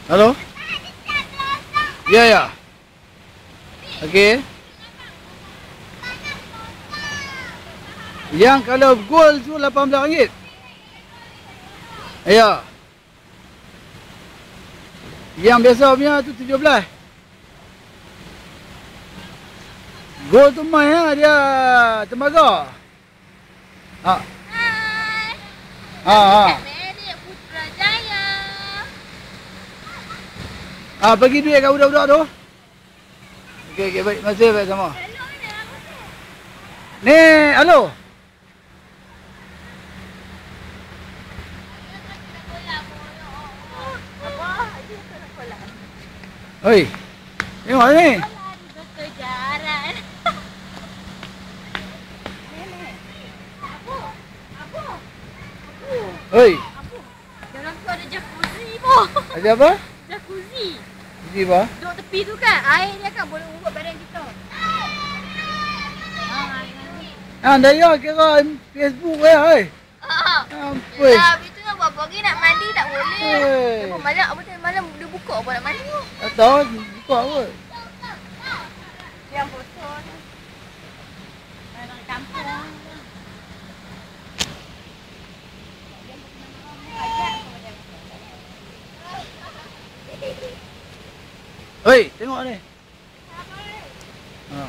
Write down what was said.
Halo? Ya, ya. Okey. Yang kalau gold tu RM18. Ya. Yang biasa punya tu 17. Gold tu mai ha, dia tembaga. Ha. Hai. Ha. Medik Putrajaya. Bagi duit kat budak-budak tu. Okey, baik. Terima kasih, baik sama. Ni, halo. Oi. Tengok ni. Kejaran. Oi. Dalam tu ada jacuzzi pun. Ada apa? Jacuzzi. Ini apa? Duduk tepi tu kan, air dia kan boleh urut badan kita. Daya kira Facebook oi. Ampun. Yelah, habis tu nak buat pagi nak mandi tak boleh. Hey. Lepas malam, apa tu malam dia buka apa nak mandi tu. Tak tahu buka apa. Yang botol ni. Orang kampung. Oi, tengok ni. Ha.